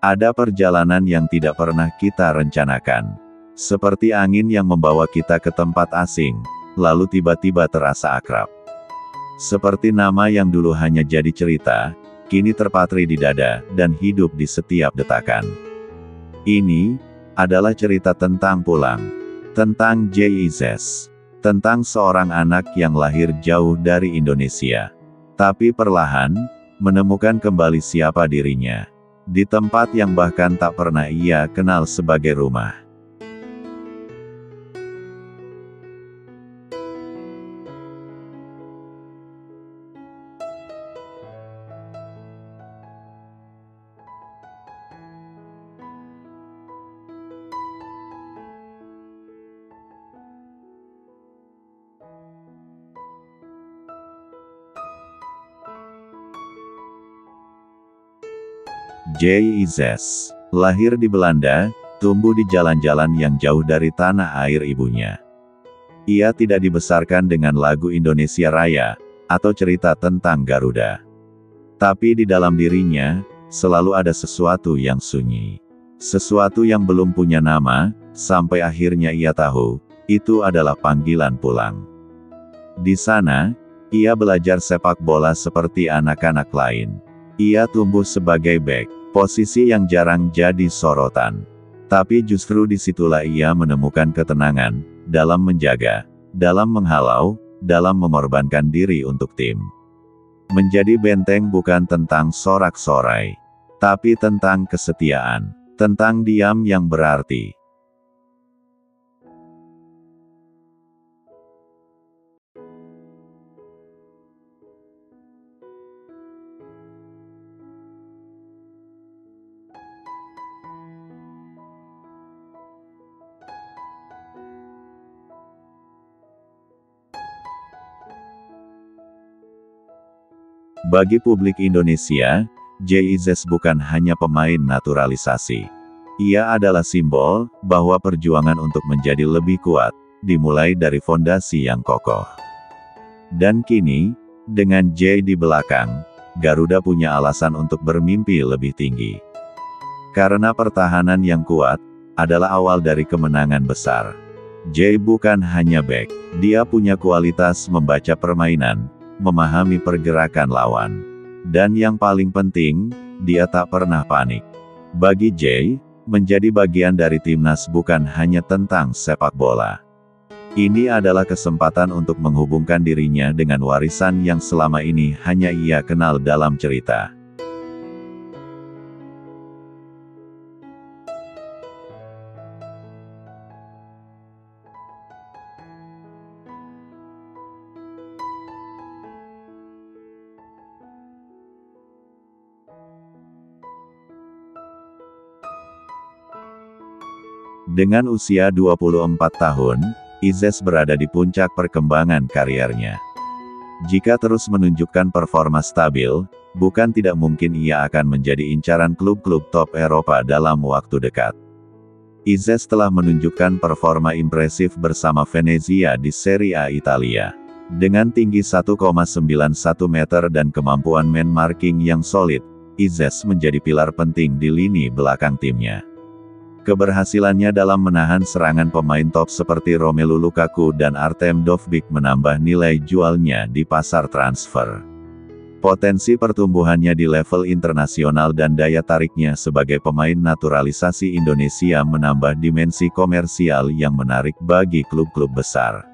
Ada perjalanan yang tidak pernah kita rencanakan. Seperti angin yang membawa kita ke tempat asing, lalu tiba-tiba terasa akrab. Seperti nama yang dulu hanya jadi cerita, kini terpatri di dada, dan hidup di setiap detakan. Ini adalah cerita tentang pulang. Tentang Jay Izzes. Tentang seorang anak yang lahir jauh dari Indonesia. Tapi perlahan, menemukan kembali siapa dirinya. Di tempat yang bahkan tak pernah ia kenal sebagai rumah. Jay Izzes lahir di Belanda, tumbuh di jalan-jalan yang jauh dari tanah air ibunya. Ia tidak dibesarkan dengan lagu Indonesia Raya, atau cerita tentang Garuda. Tapi di dalam dirinya, selalu ada sesuatu yang sunyi. Sesuatu yang belum punya nama, sampai akhirnya ia tahu, itu adalah panggilan pulang. Di sana, ia belajar sepak bola seperti anak-anak lain. Ia tumbuh sebagai bek, posisi yang jarang jadi sorotan. Tapi justru disitulah ia menemukan ketenangan, dalam menjaga, dalam menghalau, dalam mengorbankan diri untuk tim. Menjadi benteng bukan tentang sorak-sorai, tapi tentang kesetiaan, tentang diam yang berarti. Bagi publik Indonesia, Jay Izzes bukan hanya pemain naturalisasi. Ia adalah simbol bahwa perjuangan untuk menjadi lebih kuat, dimulai dari fondasi yang kokoh. Dan kini, dengan Jay di belakang, Garuda punya alasan untuk bermimpi lebih tinggi. Karena pertahanan yang kuat, adalah awal dari kemenangan besar. Jay bukan hanya bek, dia punya kualitas membaca permainan, memahami pergerakan lawan. Dan yang paling penting, dia tak pernah panik. Bagi Jay, menjadi bagian dari timnas bukan hanya tentang sepak bola. Ini adalah kesempatan untuk menghubungkan dirinya dengan warisan yang selama ini hanya ia kenal dalam cerita. Dengan usia 24 tahun, Izzes berada di puncak perkembangan kariernya. Jika terus menunjukkan performa stabil, bukan tidak mungkin ia akan menjadi incaran klub-klub top Eropa dalam waktu dekat. Izzes telah menunjukkan performa impresif bersama Venezia di Serie A Italia. Dengan tinggi 1,91 meter dan kemampuan man marking yang solid, Izzes menjadi pilar penting di lini belakang timnya. Keberhasilannya dalam menahan serangan pemain top seperti Romelu Lukaku dan Artem Dovbyk menambah nilai jualnya di pasar transfer. Potensi pertumbuhannya di level internasional dan daya tariknya sebagai pemain naturalisasi Indonesia menambah dimensi komersial yang menarik bagi klub-klub besar.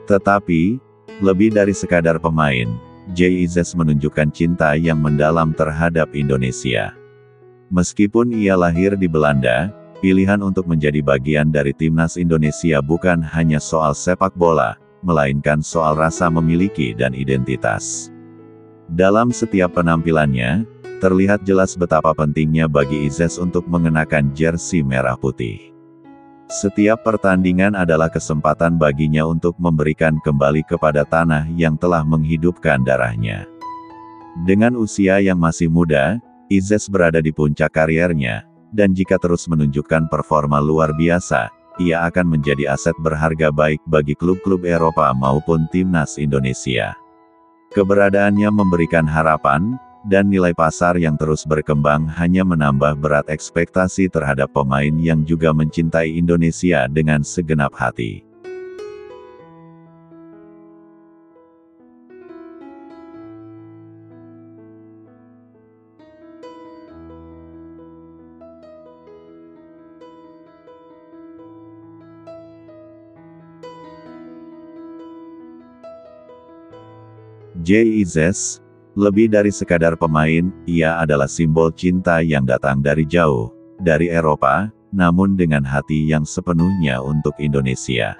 Tetapi, lebih dari sekadar pemain, Jay Izzes menunjukkan cinta yang mendalam terhadap Indonesia. Meskipun ia lahir di Belanda, pilihan untuk menjadi bagian dari timnas Indonesia bukan hanya soal sepak bola, melainkan soal rasa memiliki dan identitas. Dalam setiap penampilannya, terlihat jelas betapa pentingnya bagi Izzes untuk mengenakan jersey merah putih. Setiap pertandingan adalah kesempatan baginya untuk memberikan kembali kepada tanah yang telah menghidupkan darahnya. Dengan usia yang masih muda, Izzes berada di puncak kariernya, dan jika terus menunjukkan performa luar biasa, ia akan menjadi aset berharga baik bagi klub-klub Eropa maupun timnas Indonesia. Keberadaannya memberikan harapan, dan nilai pasar yang terus berkembang hanya menambah berat ekspektasi terhadap pemain yang juga mencintai Indonesia dengan segenap hati. Jay Izzes, lebih dari sekadar pemain, ia adalah simbol cinta yang datang dari jauh, dari Eropa, namun dengan hati yang sepenuhnya untuk Indonesia.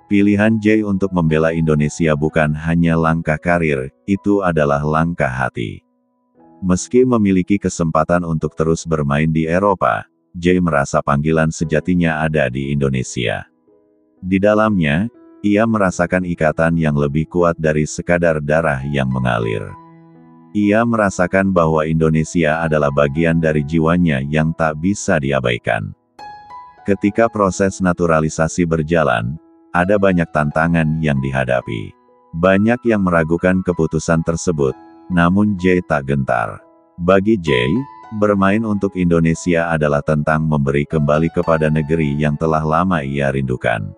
Pilihan Jay untuk membela Indonesia bukan hanya langkah karir, itu adalah langkah hati. Meski memiliki kesempatan untuk terus bermain di Eropa, Jay merasa panggilan sejatinya ada di Indonesia. Di dalamnya, ia merasakan ikatan yang lebih kuat dari sekadar darah yang mengalir. Ia merasakan bahwa Indonesia adalah bagian dari jiwanya yang tak bisa diabaikan. Ketika proses naturalisasi berjalan, ada banyak tantangan yang dihadapi. Banyak yang meragukan keputusan tersebut, namun Jay tak gentar. Bagi Jay, bermain untuk Indonesia adalah tentang memberi kembali kepada negeri yang telah lama ia rindukan.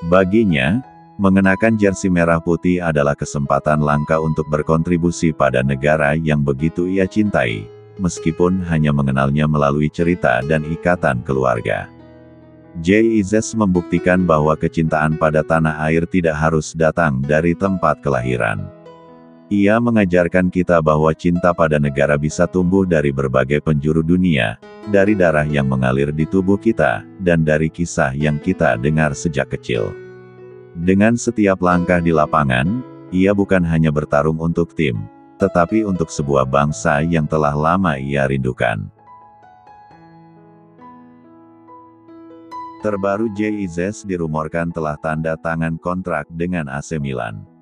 Baginya, mengenakan jersey merah putih adalah kesempatan langka untuk berkontribusi pada negara yang begitu ia cintai, meskipun hanya mengenalnya melalui cerita dan ikatan keluarga. Jay Izzes membuktikan bahwa kecintaan pada tanah air tidak harus datang dari tempat kelahiran. Ia mengajarkan kita bahwa cinta pada negara bisa tumbuh dari berbagai penjuru dunia, dari darah yang mengalir di tubuh kita, dan dari kisah yang kita dengar sejak kecil. Dengan setiap langkah di lapangan, ia bukan hanya bertarung untuk tim, tetapi untuk sebuah bangsa yang telah lama ia rindukan. Terbaru Jay Izzes dirumorkan telah tanda tangan kontrak dengan AC Milan.